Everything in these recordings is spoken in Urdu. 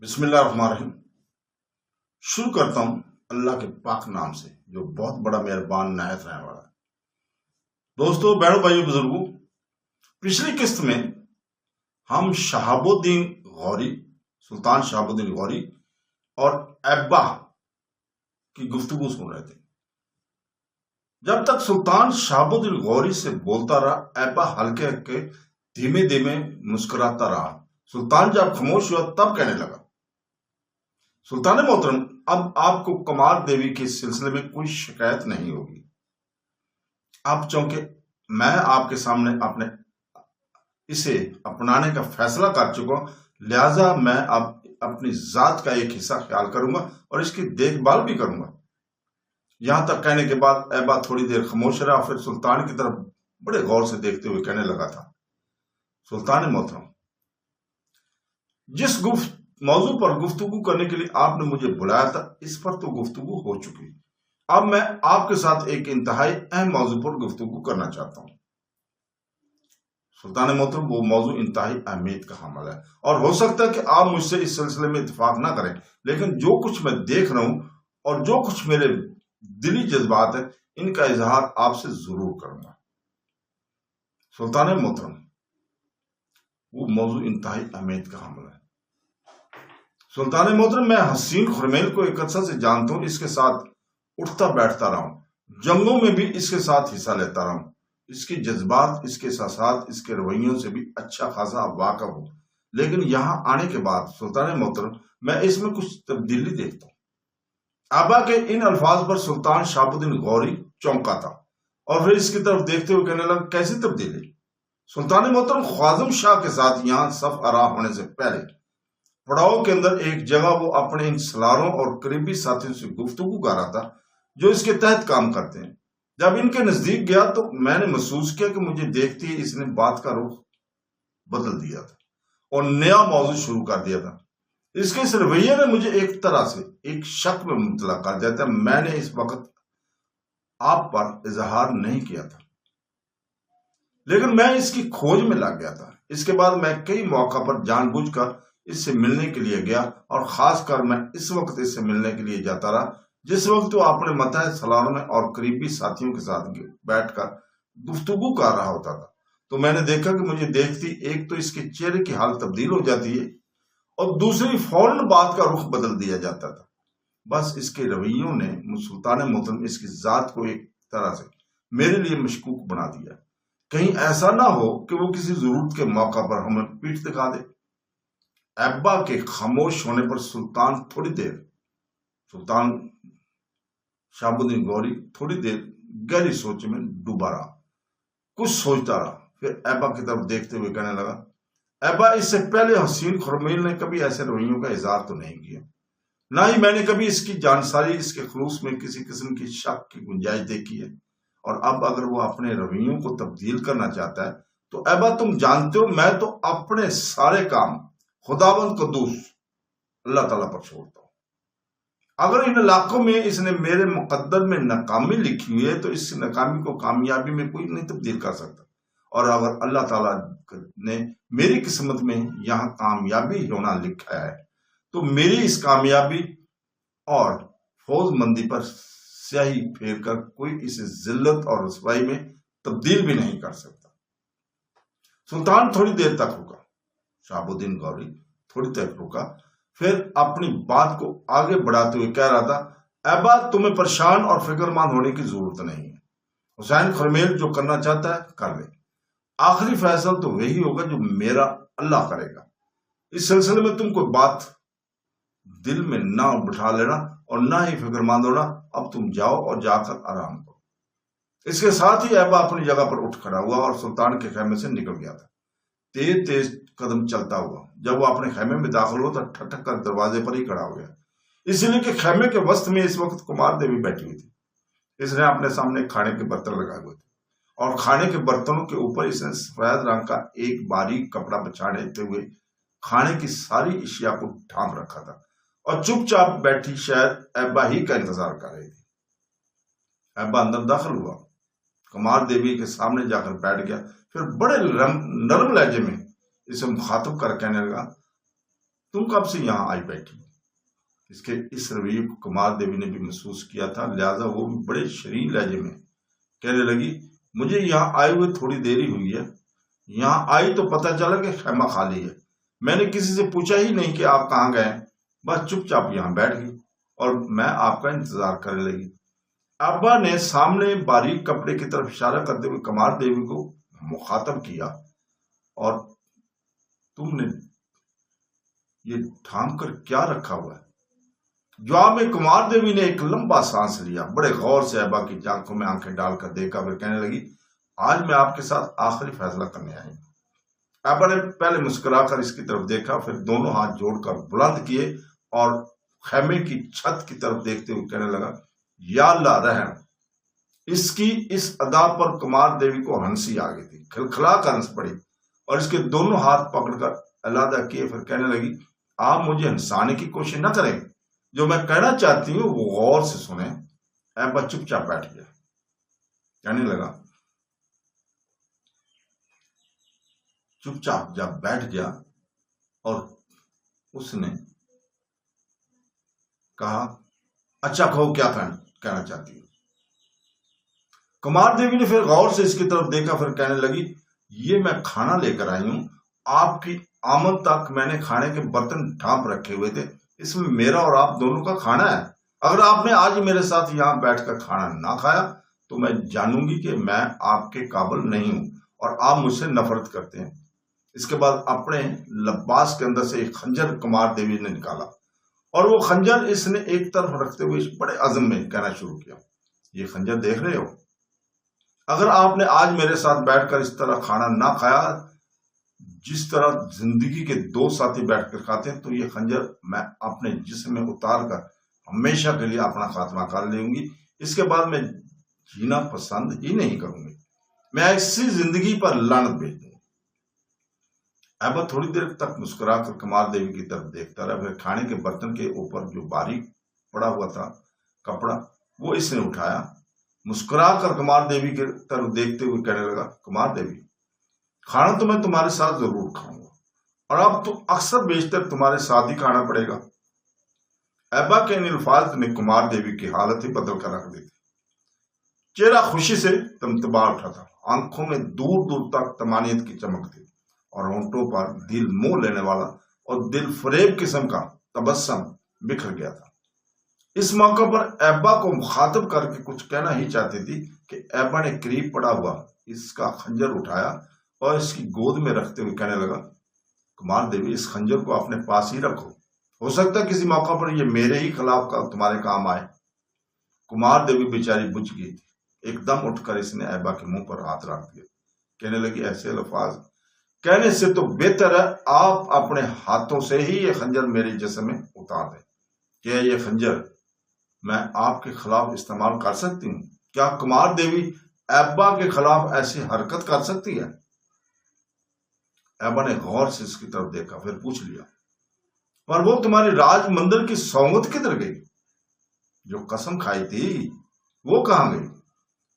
بسم اللہ الرحمن الرحیم۔ شروع کرتا ہوں اللہ کے پاک نام سے جو بہت بڑا مہربان نہایت رہنے والا ہے۔ دوستو، بہنوں، بھائیوں، بزرگوں، پچھلی قسط میں ہم شہاب الدین غوری، سلطان شہاب الدین غوری اور ایبا کی گفتگو سن رہے تھے۔ جب تک سلطان شہاب الدین غوری سے بولتا رہا، ایبا ہلکے ہلکے دھیمے دھیمے مسکراتا رہا۔ سلطان جب خاموش ہوا تب کہنے لگا، سلطان محترم، اب آپ کو کمار دیوی کے سلسلے میں کوئی شکایت نہیں ہوگی۔ آپ چونکہ میں آپ کے سامنے اسے اپنانے کا فیصلہ کر چکا ہوں، لہذا میں اب اپنی ذات کا ایک حصہ خیال کروں گا اور اس کی دیکھ بھال بھی کروں گا۔ یہاں تک کہنے کے بعد ایبا تھوڑی دیر خاموش رہا، پھر سلطان کی طرف بڑے غور سے دیکھتے ہوئے کہنے لگا تھا، سلطان محترم، جس موضوع پر گفتگو کرنے کے لیے آپ نے مجھے بلایا تھا، اس پر تو گفتگو ہو چکی۔ اب میں آپ کے ساتھ ایک انتہائی اہم موضوع پر گفتگو کرنا چاہتا ہوں۔ سلطان محترم، وہ موضوع انتہائی اہمیت کا حامل ہے اور ہو سکتا ہے کہ آپ مجھ سے اس سلسلے میں اتفاق نہ کریں، لیکن جو کچھ میں دیکھ رہا ہوں اور جو کچھ میرے دلی جذبات ہیں، ان کا اظہار آپ سے ضرور کروں گا۔ سلطان محترم، وہ موضوع انتہائی اہمیت کا حامل ہے۔ سلطان محترم، میں حسین خرمیل کو ایک عرصہ سے جانتا ہوں، اس کے ساتھ اٹھتا بیٹھتا رہا ہوں، جنگوں میں بھی اس کے ساتھ حصہ لیتا رہا ہوں، اس کے جذبات، اس کے احساسات، اس کے رویوں سے بھی اچھا خاصا واقف ہوں، لیکن یہاں آنے کے بعد سلطان محترم میں اس میں کچھ تبدیلی دیکھتا ہوں۔ آبا کے ان الفاظ پر سلطان شہاب الدین غوری چونکا تھا اور پھر اس کی طرف دیکھتے ہوئے کہنے لگا، کیسی تبدیلی؟ سلطان محترم، خواجم شاہ کے ساتھ یہاں صف آرا ہونے سے پہلے پڑاؤ کے اندر ایک جگہ وہ اپنے ان سالاروں اور قریبی ساتھیوں سے گفتگو کر رہا تھا جو اس کے تحت کام کرتے ہیں۔ جب ان کے نزدیک گیا تو میں نے محسوس کیا کہ مجھے دیکھتے ہی اس نے بات کا رخ بدل دیا تھا اور نیا موضوع شروع کر دیا تھا۔ اس کے اس رویے نے مجھے ایک طرح سے ایک شک میں مبتلا کر دیا تھا۔ میں نے اس وقت آپ پر اظہار نہیں کیا تھا، لیکن میں اس کی کھوج میں لگ گیا تھا۔ اس کے بعد میں کئی موقع پر جان بوجھ کر اس سے ملنے کے لیے گیا اور خاص کر میں اس وقت اس سے ملنے کے لیے جاتا رہا جس وقت وہ اپنے متحد سالاروں میں اور قریبی ساتھیوں کے ساتھ بیٹھ کر گفتگو کر رہا ہوتا تھا۔ تو میں نے دیکھا کہ مجھے دیکھتی ایک تو اس کے چہرے کی حالت تبدیل ہو جاتی ہے اور دوسری فوراً بات کا رخ بدل دیا جاتا تھا۔ بس اس کے رویوں نے سلطان محترم اس کی ذات کو ایک طرح سے میرے لیے مشکوک بنا دیا۔ کہیں ایسا نہ ہو کہ وہ کسی ضرورت کے موقع پر ہمیں پیٹھ دکھا دے۔ ایبا کے خاموش ہونے پر سلطان شہاب الدین غوری تھوڑی دیر گہری سوچ میں ڈوبا رہا، کچھ سوچتا رہا، پھر ایبا کی طرف دیکھتے ہوئے کہنے لگا، ایبا، اس سے پہلے حسین خرمیل نے کبھی ایسے رویوں کا اظہار تو نہیں کیا، نہ ہی میں نے کبھی اس کی جانساری، اس کے خلوص میں کسی قسم کی شک کی گنجائش دیکھی ہے، اور اب اگر وہ اپنے رویوں کو تبدیل کرنا چاہتا ہے تو ایبا تم جانتے ہو میں تو اپنے سارے کام خداوند قدوس اللہ تعالیٰ پر چھوڑتا ہوں۔ اگر ان علاقوں میں اس نے میرے مقدر میں ناکامی لکھی ہوئی ہے تو اس ناکامی کو کامیابی میں کوئی نہیں تبدیل کر سکتا، اور اگر اللہ تعالیٰ نے میری قسمت میں یہاں کامیابی ہونا لکھا ہے تو میری اس کامیابی اور فوز مندی پر سیاہی پھیر کر کوئی اسے ذلت اور رسوائی میں تبدیل بھی نہیں کر سکتا۔ سلطان تھوڑی دیر تک رکا، شہاب الدین غوری تھوڑی دیر رکا، پھر اپنی بات کو آگے بڑھاتے ہوئے کہہ رہا تھا، ایبا، تمہیں پریشان اور فکر مند ہونے کی ضرورت نہیں ہے۔ حسین خرمیل جو کرنا چاہتا ہے کر لے، آخری فیصلہ تو وہی ہوگا جو میرا اللہ کرے گا۔ اس سلسلے میں تم کوئی بات دل میں نہ بٹھا لینا اور نہ ہی فکر مند ہونا۔ اب تم جاؤ اور جا کر آرام کرو۔ اس کے ساتھ ہی ایبا اپنی جگہ پر اٹھ کھڑا ہوا اور سلطان کے خیمے سے نکل گیا تھا، تیز تیز قدم چلتا ہوا۔ جب وہ اپنے خیمے میں داخل ہوا تو ٹھٹک کر دروازے پر ہی کھڑا ہو گیا، اس لیے کہ خیمے کے وسط میں اس وقت کمار دیوی بیٹھی ہوئی تھی۔ اس نے اپنے سامنے کھانے کے برتن لگائے ہوئے تھے اور کھانے کے برتنوں کے اوپر اس نے سفید رنگ کا ایک باریک کپڑا بچھاڑتے ہوئے کھانے کی ساری اشیاء کو ڈھانپ رکھا تھا اور چپ چاپ بیٹھی شاید ایبا ہی کا انتظار کر رہی تھی۔ ایبا اندر داخل ہوا، کمار دیوی کے سامنے جا کر بیٹھ گیا، پھر بڑے نرم لہجے میں اسے مخاطب کر کہنے لگا، تم کب سے یہاں آئی بیٹھی؟ اس کے اس رویے کو کمار دیوی نے بھی محسوس کیا تھا، لہذا وہ بھی بڑے شرین لہجے میں کہنے لگی، مجھے یہاں آئے ہوئے تھوڑی دیر ہی ہوئی ہے، یہاں آئی تو پتہ چلا کہ خیمہ خالی ہے، میں نے کسی سے پوچھا ہی نہیں کہ آپ کہاں گئے، بس چپ چاپ یہاں بیٹھ گئی اور میں آپ کا انتظار کرنے لگی۔ ابا نے سامنے باریک کپڑے کی طرف اشارہ کرتے ہوئے کمار دیوی کو مخاطب کیا، اور تم نے یہ تھام کر کیا رکھا ہوا ہے؟ جواب میں کمار دیوی نے ایک لمبا سانس لیا، بڑے غور سے ابا کی آنکھوں میں آنکھیں ڈال کر دیکھا، پھر کہنے لگی، آج میں آپ کے ساتھ آخری فیصلہ کرنے آئی ہوں۔ ابا نے پہلے مسکرا کر اس کی طرف دیکھا، پھر دونوں ہاتھ جوڑ کر بلند کیے اور خیمے کی چھت کی طرف دیکھتے ہوئے کہنے لگا، یا اللہ رحم۔ اس کی اس ادا پر کمار دیوی کو ہنسی آ گئی تھی، کھلکھلا کر ہنس پڑی اور اس کے دونوں ہاتھ پکڑ کر علیحدہ کیے، پھر کہنے لگی، آپ مجھے ہنسانے کی کوشش نہ کریں، جو میں کہنا چاہتی ہوں وہ غور سے سنیں۔ ابا چپ چاپ بیٹھ گیا، کہنے لگا، چپ چاپ جب بیٹھ گیا اور اس نے کہا، اچھا کہو کیا کہنا چاہتی ہوں؟ کمار دیوی نے پھر غور سے اس کی طرف دیکھا، پھر کہنے لگی، یہ میں کھانا لے کر آئی ہوں، آپ کی آمد تک میں نے کھانے کے برتن ڈھانپ رکھے ہوئے تھے، اس میں میرا اور آپ دونوں کا کھانا ہے، اگر آپ نے آج میرے ساتھ یہاں بیٹھ کر کھانا نہ کھایا تو میں جانوں گی کہ میں آپ کے قابل نہیں ہوں اور آپ مجھ سے نفرت کرتے ہیں۔ اس کے بعد اپنے لباس کے اندر سے ایک خنجر کمار دیوی نے نکالا اور وہ خنجر اس نے ایک طرف رکھتے ہوئے بڑے عزم میں کہنا شروع کیا، یہ خنجر دیکھ رہے ہو؟ اگر آپ نے آج میرے ساتھ بیٹھ کر اس طرح کھانا نہ کھایا جس طرح زندگی کے دو ساتھی بیٹھ کر کھاتے ہیں، تو یہ خنجر میں اپنے جسم میں اتار کر ہمیشہ کے لیے اپنا خاتمہ کر لوں گی، اس کے بعد میں جینا پسند ہی نہیں کروں گی، میں ایسی زندگی پر لعنت بھیج دوں گی۔ ابا تھوڑی دیر تک مسکرا کر کمار دیوی کی طرف دیکھتا رہا، پھر کھانے کے برتن کے اوپر جو باریک پڑا ہوا تھا کپڑا وہ اس نے اٹھایا، مسکرا کر کمار دیوی کی طرف دیکھتے ہوئے کہنے لگا، کمار دیوی، کھانا تو میں تمہارے ساتھ ضرور کھاؤں گا اور اب تو اکثر بیشتر تمہارے ساتھ ہی کھانا پڑے گا۔ ابا کے ان الفاظ نے کمار دیوی کی حالت ہی بدل کر رکھ دی تھی، چہرہ خوشی سے تمتما اٹھا تھا، آنکھوں میں دور دور تک طمانینت کی چمک تھی اور ہونٹوں پر دل موہ لینے والا اور دل فریب قسم کا تبسم بکھر گیا تھا۔ اس موقع پر ابا کو مخاطب کر کے کچھ کہنا ہی چاہتی تھی کہ ابا نے قریب پڑا ہوا اس کا خنجر اٹھایا اور اس کی گود میں رکھتے ہوئے کہنے لگا، کمار دیوی، اس خنجر کو اپنے پاس ہی رکھو، ہو سکتا ہے کسی موقع پر یہ میرے ہی خلاف تمہارے کام آئے۔ کمار دیوی بیچاری بجھ گئی تھی، ایک دم اٹھ کر اس نے ابا کے منہ پر ہاتھ رکھ دیا، کہنے لگی، ایسے الفاظ کہنے سے تو بہتر ہے آپ اپنے ہاتھوں سے ہی یہ خنجر میرے جسم میں اتار دیں۔ کیا یہ خنجر میں آپ کے خلاف استعمال کر سکتی ہوں؟ کیا کمار دیوی ابا کے خلاف ایسی حرکت کر سکتی ہے؟ ابا نے غور سے اس کی طرف دیکھا، پھر پوچھ لیا، پر وہ تمہاری راج مندر کی سوگند کدھر گئی؟ جو قسم کھائی تھی وہ کہاں گئی؟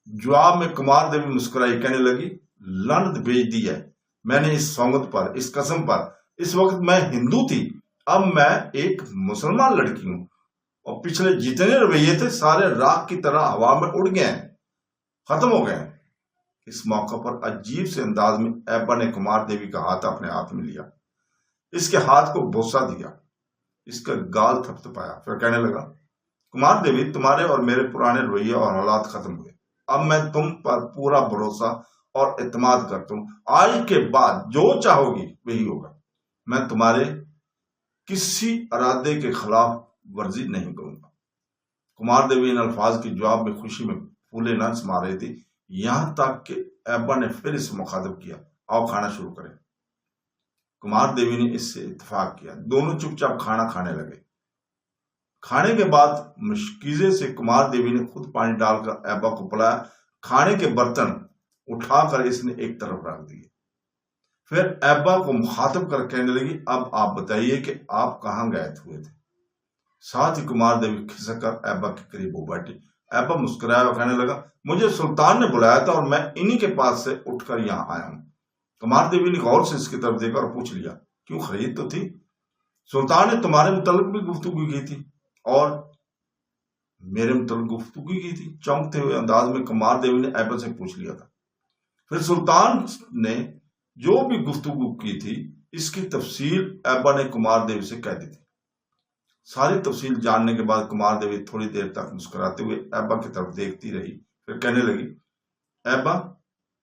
جواب میں کمار دیوی مسکرائی، کہنے لگی، لعنت بھیج دی ہے میں نے اس سوگند پر، اس قسم پر۔ اس وقت میں ہندو تھی، اب میں ایک مسلمان لڑکی ہوں اور پچھلے جتنے رویے تھے سارے راکھ کی طرح ہوا میں اڑ گئے ہیں، ختم ہو گئے ہیں۔ اس موقع پر عجیب سے انداز میں ابا نے کمار دیوی کا ہاتھ اپنے ہاتھ میں لیا، اس کے ہاتھ کو بوسہ دیا، اس کا گال تھپتھپایا، پھر کہنے لگا، کمار دیوی، تمہارے اور میرے پرانے رویے اور حالات ختم ہوئے، اب میں تم پر پورا بھروسہ اور اعتماد کرتا ہوں، آج کے بعد جو چاہو گی وہی ہوگا، میں تمہارے کسی ارادے کے خلاف ورزی نہیں کروں گا۔ کمار دیوی ان الفاظ کے جواب میں خوشی میں پھولے نہ سما رہی تھی، یہاں تک کہ ابا نے پھر اس سے مخاطب کیا، آؤ کھانا شروع کریں۔ کمار دیوی نے اس سے اتفاق کیا، دونوں چپ چاپ کھانا کھانے لگے۔ کھانے کے بعد مشکیزے سے کمار دیوی نے خود پانی ڈال کر ابا کو پلایا، کھانے کے برتن اٹھا کر اس نے ایک طرف رکھ دیے، پھر ابا کو مخاطب کر کہنے لگی، اب آپ بتائیے کہ آپ کہاں گئے ہوئے تھے؟ ساتھ ہی کمار دیوی کھسک کر ابا کے قریب ہو بیٹھی۔ ابا مسکرایا اور کہنے لگا، مجھے سلطان نے بلایا تھا اور میں انہی کے پاس سے اٹھ کر یہاں آیا ہوں۔ کمار دیوی نے غور سے اس کی طرف دیکھا اور پوچھ لیا، کیوں خرید تو تھی؟ سلطان نے تمہارے متعلق بھی گفتگو کی تھی اور میرے متعلق گفتگو کی تھی۔ چونکتے ہوئے انداز میں کمار دیوی نے ایبا سے پوچھ لیا تھا۔ پھر سلطان نے جو بھی گفتگو کی تھی اس کی تفصیل ایبا نے کمار دیوی سے کہہ دی تھی۔ ساری تفصیل جاننے کے بعد کمار دیوی تھوڑی دیر تک مسکراتے ہوئے ایبا کی طرف دیکھتی رہی، پھر کہنے لگی، ایبا،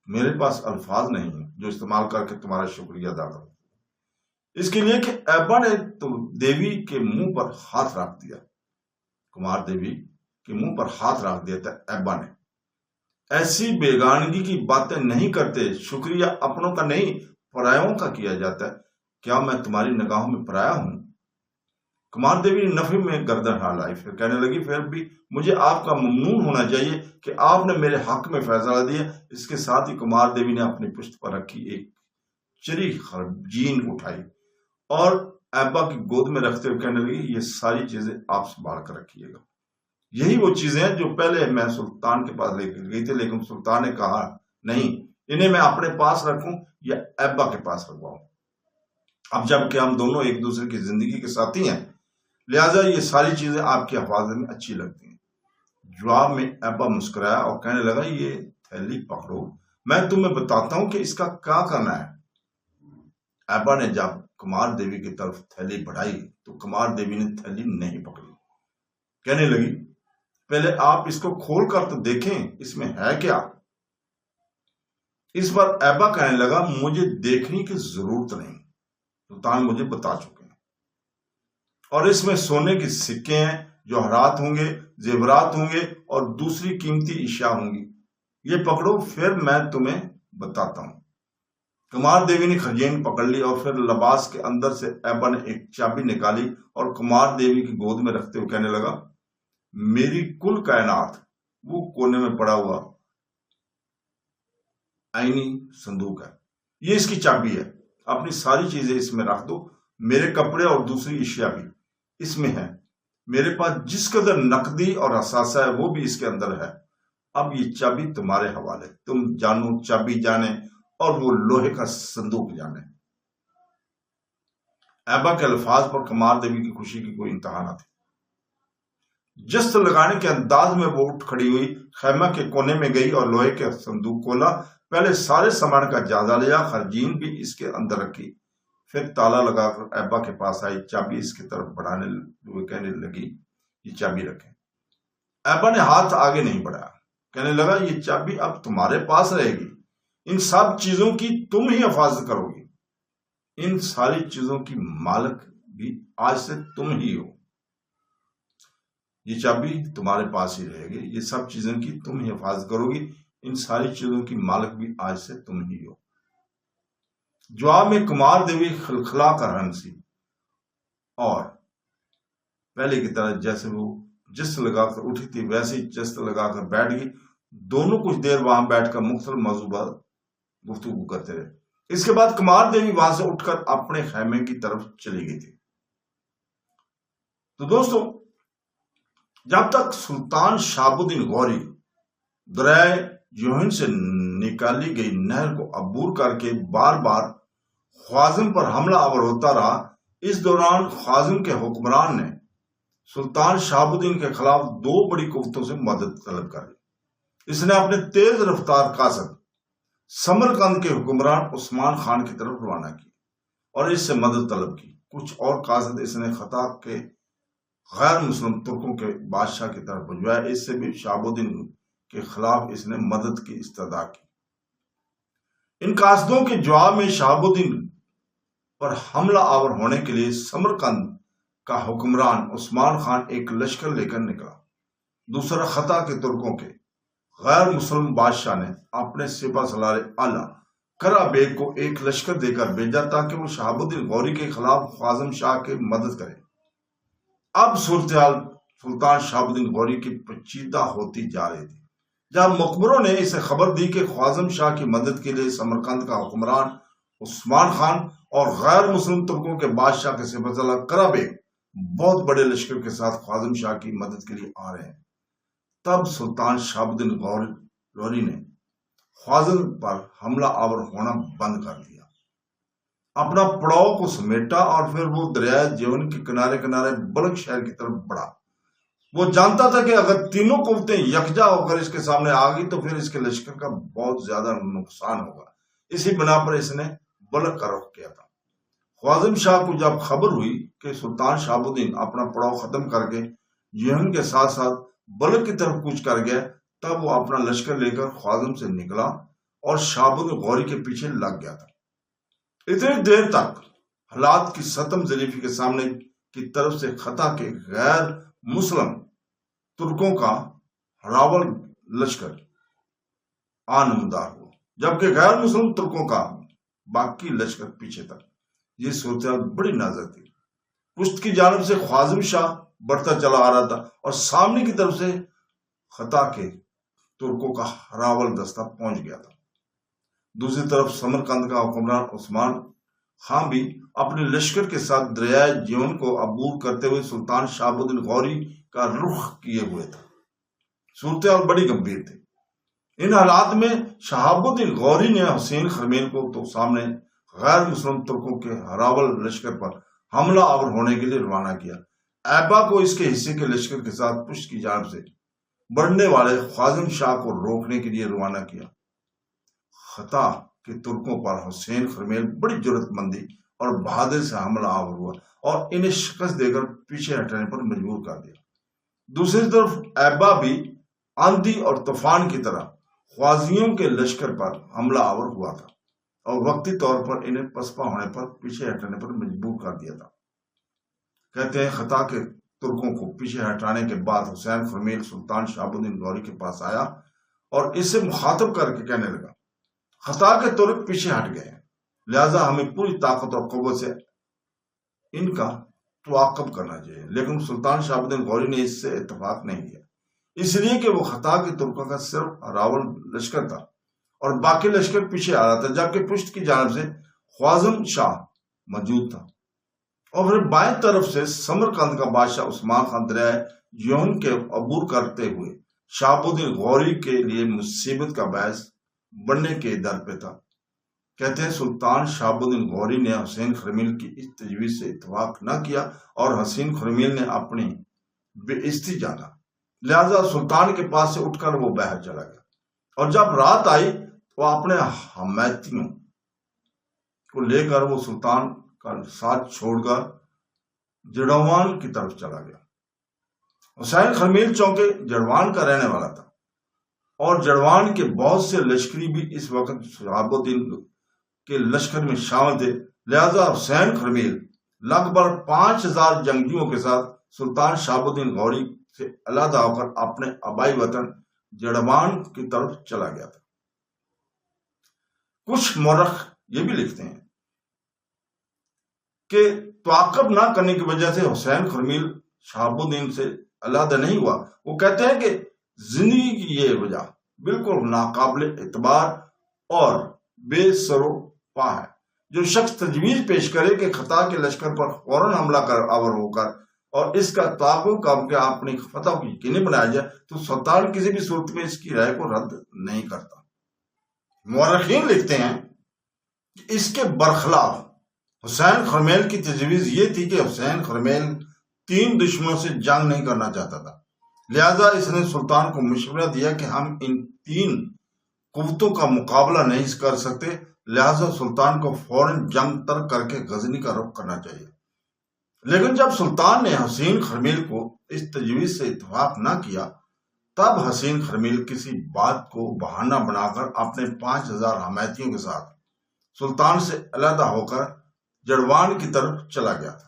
میرے پاس الفاظ نہیں ہیں جو استعمال کر کے تمہارا شکریہ ادا کروں، اس کے لیے کہ ایبا نے دیوی کے منہ پر ہاتھ رکھ دیا۔ کمار دیوی کے منہ پر ہاتھ رکھ دیا تھا ایبا نے۔ ایسی بیگانگی کی باتیں نہیں کرتے، شکریہ اپنوں کا نہیں پرایوں کا کیا جاتا ہے۔ کیا میں تمہاری نگاہوں میں پرایا ہوں؟ کمار دیوی نے نفی میں گردن ہلائی، پھر کہنے لگی، پھر بھی مجھے آپ کا ممنون ہونا چاہیے کہ آپ نے میرے حق میں فیصلہ دیا۔ اس کے ساتھ ہی کمار دیوی نے اپنی پشت پر رکھی ایک چری خرجین اٹھائی اور ایبا کی گود میں رکھتے ہوئے کہنے لگی، یہ ساری چیزیں آپ سنبھال کر رکھیے گا۔ یہی وہ چیزیں ہیں جو پہلے میں سلطان کے پاس لے کے گئی تھی، لیکن سلطان نے کہا نہیں، انہیں میں اپنے پاس رکھوں یا ایبا کے پاس رکھواؤں۔ اب جب کہ ہم دونوں ایک دوسرے کی زندگی کے ساتھی ہیں، لہٰذا یہ ساری چیزیں آپ کی حفاظت میں اچھی لگتی ہیں۔ جواب میں ایبا مسکرایا اور کہنے لگا، یہ تھیلی پکڑو، میں تمہیں بتاتا ہوں کہ اس کا کیا کرنا ہے۔ ایبا نے جب کمار دیوی کی طرف تھیلی بڑھائی تو کمار دیوی نے تھیلی نہیں پکڑی، کہنے لگی، پہلے آپ اس کو کھول کر تو دیکھیں اس میں ہے کیا۔ اس پر ایبا کہنے لگا، مجھے دیکھنے کی ضرورت نہیں، سلطان مجھے بتا چکے ہیں، اور اس میں سونے کے سکے ہیں، جوہرات ہوں گے، زیورات ہوں گے اور دوسری قیمتی اشیاء ہوں گی، یہ پکڑو، پھر میں تمہیں بتاتا ہوں۔ کمار دیوی نے خرجین پکڑ لی اور پھر لباس کے اندر سے ایبا نے ایک چابی نکالی اور کمار دیوی کی گود میں رکھتے ہوئے کہنے لگا، میری کل کائنات وہ کونے میں پڑا ہوا آئینی صندوق ہے، یہ اس کی چابی ہے، اپنی ساری چیزیں اس میں رکھ دو، میرے کپڑے اور دوسری اشیاء بھی اس میں ہیں، میرے پاس جس قدر نقدی اور اثاثہ ہے وہ بھی اس کے اندر ہے، اب یہ چابی تمہارے حوالے، تم جانو، چابی جانے اور وہ لوہے کا صندوق جانے۔ ایبا کے الفاظ پر کمار دیوی کی خوشی کی کوئی انتہا نہ تھی۔ جست لگانے کے انداز میں وہ اٹھ کھڑی ہوئی، خیمہ کے کونے میں گئی اور لوہے کے صندوق کھولا، پہلے سارے سامان کا جائزہ لیا، خرجین بھی اس کے اندر رکھی، پھر تالا لگا کر ایبا کے پاس آئی، چابی اس کی طرف بڑھانے ہوئے کہنے لگی، یہ چابی رکھیں۔ ایبا نے ہاتھ آگے نہیں بڑھایا، کہنے لگا، یہ چابی اب تمہارے پاس رہے گی، ان سب چیزوں کی تم ہی حفاظت کرو گی، ان ساری چیزوں کی مالک بھی آج سے تم ہی ہو، یہ چابی تمہارے پاس ہی رہے گی، یہ سب چیزوں کی تم ہی حفاظت کرو گی، ان ساری چیزوں کی مالک بھی آج سے تم ہی ہو۔ جواب میں کمار دیوی کھلکھلا کر ہنسی اور پہلے کی طرح جیسے وہ جست لگا کر اٹھی تھی ویسے ہی جست لگا کر بیٹھ گئی۔ دونوں کچھ دیر وہاں بیٹھ کر مختلف موضوع پر گفتگو کرتے رہے۔ اس کے بعد کمار دیوی وہاں سے اٹھ کر اپنے خیمے کی طرف چلی گئی تھی۔ تو دوستو، جب تک سلطان شہاب الدین غوری دریائے جوہن سے نکالی گئی نہر کو عبور کر کے بار بار خوازن پر حملہ آور ہوتا رہا، اس دوران خوازن کے حکمران نے سلطان شہاب الدین کے خلاف دو بڑی قوتوں سے مدد طلب کر لی۔ اس نے اپنے تیز رفتار قاصد سمرقند کے حکمران عثمان خان کی طرف روانہ کی اور اس سے مدد طلب کی۔ کچھ اور قاصد اس نے خطا کے غیر مسلم ترکوں کے بادشاہ کی طرف بھجوایا، اس سے بھی شہاب الدین کے خلاف اس نے مدد کی استدعا کی۔ ان قاصدوں کے جواب میں شہاب الدین پر حملہ آور ہونے کے لیے سمرقند کا حکمران عثمان خان ایک لشکر لے کر نکلا۔ دوسرا خطا کے ترکوں کے غیر مسلم بادشاہ نے اپنے سپہ سالار اعلیٰ کرا بیگ کو ایک لشکر دے کر بھیجا تاکہ وہ شہاب الدین غوری کے خلاف خوازن شاہ کی مدد کرے۔ اب صورتحال سلطان شہاب الدین غوری کی پیچیدہ ہوتی جا رہی تھی۔ جب مقبروں نے اسے خبر دی کہ خوازن شاہ کی مدد کے لیے سمرقند کا حکمران عثمان خان اور غیر مسلم ترکوں کے بادشاہ کے سپہ سالار کرا بیگ بہت بڑے لشکر کے ساتھ خوازن شاہ کی مدد کے لیے آ رہے ہیں، تب سلطان شہاب الدین غوری نے خوازن پر حملہ آور ہونا بند کر دیا۔ اپنا پڑاؤ کو سمیٹا اور پھر وہ دریائے جیون کے کنارے کنارے بلخ شہر کی طرف بڑھا۔ وہ جانتا تھا کہ اگر تینوں قوتیں یکجا ہو کر اس کے سامنے آ گئی تو پھر اس کے لشکر کا بہت زیادہ نقصان ہوگا۔ اسی بنا پر اس نے بلخ کا رخ کیا تھا۔ خوازم شاہ کو جب خبر ہوئی کہ سلطان شہاب الدین اپنا پڑاؤ ختم کر کے جیون کے ساتھ ساتھ بلخ کی طرف کوچ کر گیا، تب وہ اپنا لشکر لے کر خوازم سے نکلا اور شہاب الدین غوری کے پیچھے لگ گیا تھا۔ اتنی دیر تک حالات کی ستم ظریفی کے سامنے کی طرف سے خطا کے غیر مسلم ترکوں کا راول لشکر آنمودار ہوا، جبکہ غیر مسلم ترکوں کا باقی لشکر پیچھے تھا۔ یہ صورتحال بڑی نازک تھی۔ پشت کی جانب سے خوازم شاہ بڑھتا چلا آ رہا تھا اور سامنے کی طرف سے خطا کے ترکوں کا راول دستہ پہنچ گیا تھا۔ دوسری طرف سمرقند کا حکمران عثمان خان بھی اپنے لشکر کے ساتھ دریائے جیون کو عبور کرتے ہوئے سلطان شہاب الدین غوری کا رخ کیے ہوئے تھا۔ صورتحال بڑی گمبھیر تھی۔ ان حالات میں شہاب الدین غوری نے حسین خرمیل کو تو سامنے غیر مسلم ترکوں کے راول لشکر پر حملہ آور ہونے کے لیے روانہ کیا۔ ایبا کو اس کے حصے کے لشکر کے ساتھ پشت کی جانب سے بڑھنے والے خوازم شاہ کو روکنے کے لیے روانہ کیا۔ خطا کے ترکوں پر حسین خرمیل بڑی جرأت مندی اور بہادری سے حملہ آور ہوا اور انہیں شکست دے کر پیچھے ہٹنے پر مجبور کر دیا۔ دوسری طرف ایبا بھی آندھی اور طوفان کی طرح خوازیوں کے لشکر پر حملہ آور ہوا تھا اور وقتی طور پر انہیں پسپا ہونے پر پیچھے ہٹنے پر مجبور کر دیا تھا۔ کہتے ہیں خطا کے ترکوں کو پیچھے ہٹانے کے بعد حسین خرمیل سلطان شہاب الدین غوری کے پاس آیا اور اس سے مخاطب کر کے کہنے لگا، خطا کے ترک پیچھے ہٹ گئے ہیں، لہذا ہمیں پوری طاقت اور قوت سے ان کا تعاقب کرنا چاہیے۔ لیکن سلطان شہاب الدین غوری نے اس سے اتفاق نہیں کیا، اس لیے کہ وہ خطا کے ترکوں کا صرف راول لشکر تھا اور باقی لشکر پیچھے آ رہا تھا، جبکہ پشت کی جانب سے خوازم شاہ موجود تھا۔ اور پھر بائیں طرف سے سمرقند کا بادشاہ عثمان خان دریائے جیون کے عبور کرتے ہوئے شہاب الدین غوری کے لیے مصیبت کا باعث بننے کے در پہ تھا۔ کہتے ہیں سلطان شہاب الدین غوری نے حسین خرمیل کی اس تجویز سے اتفاق نہ کیا اور حسین خرمیل نے اپنی بے عزتی جانا، لہذا سلطان کے پاس سے اٹھ کر وہ باہر چلا گیا اور جب رات آئی وہ اپنے حمایتیوں کو لے کر وہ سلطان کا ساتھ چھوڑ کر جڑوان کی طرف چلا گیا۔ حسین خرمیل چونکہ جڑوان کا رہنے والا تھا اور جڑوان کے بہت سے لشکری بھی اس وقت شہاب الدین کے لشکر میں شامل تھے، لہذا حسین خرمیل لگ بھگ 5000 جنگجوؤں کے ساتھ سلطان شہاب الدین غوری سے علیحدہ ہو کر اپنے آبائی وطن جڑوان کی طرف چلا گیا تھا۔ کچھ مورخ یہ بھی لکھتے ہیں کہ تعاقب نہ کرنے کی وجہ سے حسین خرمیل شہاب الدین سے علیحدہ نہیں ہوا۔ وہ کہتے ہیں کہ زندگی کی یہ وجہ بالکل ناقابل اعتبار اور بے سر و پا ہے۔ جو شخص تجویز پیش کرے کہ خطا کے لشکر پر فوراً حملہ کر آور ہو کر اور اس کا تعاقب کر کے اپنی فتح کو یقینی بنایا جائے تو سلطان کسی بھی صورت میں اس کی رائے کو رد نہیں کرتا۔ مورخین لکھتے ہیں کہ اس کے برخلاف حسین خرمیل کی تجویز یہ تھی کہ حسین خرمیل 3 دشمنوں سے جنگ نہیں کرنا چاہتا تھا، لہذا اس نے سلطان کو مشورہ دیا کہ ہم ان 3 قوتوں کا مقابلہ نہیں کر سکتے، لہذا سلطان کو فوراً جنگ ترک کر کے غزنی کا رخ کرنا چاہیے۔ لیکن جب سلطان نے حسین خرمیل کو اس تجویز سے اتفاق نہ کیا، تب حسین خرمیل کسی بات کو بہانہ بنا کر اپنے 5000 حمایتیوں کے ساتھ سلطان سے علیحدہ ہو کر جڑوان کی طرف چلا گیا تھا۔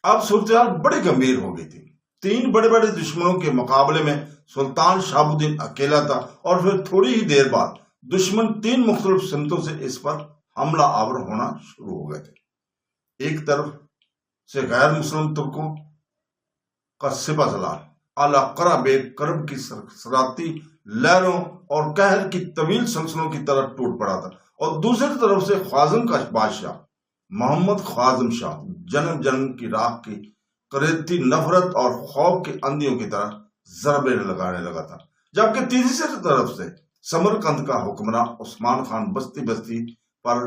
اب صورتحال بڑی گمبھیر ہو گئی تھی۔ 3 بڑے بڑے دشمنوں کے مقابلے میں سلطان شہاب الدین اکیلا تھا اور پھر تھوڑی ہی دیر بعد دشمن 3 مختلف سمتوں سے اس پر حملہ آور ہونا شروع ہو گئے تھے۔ ایک طرف سے غیر مسلم ترکوں کا سپہ سالار الاقرع بیگ کرب کی صراعتی لہروں اور قہر کی طویل سلسلوں کی طرح ٹوٹ پڑا تھا، اور دوسری طرف سے خوازم کا بادشاہ محمد خوازم شاہ جنم جنم کی راکھ کی قریدتی نفرت اور خوف کی اندھیوں کی طرح ضربے لگانے لگا تھا، جبکہ تیسری طرف سے سمرقند کا حکمراں عثمان خان بستی بستی پر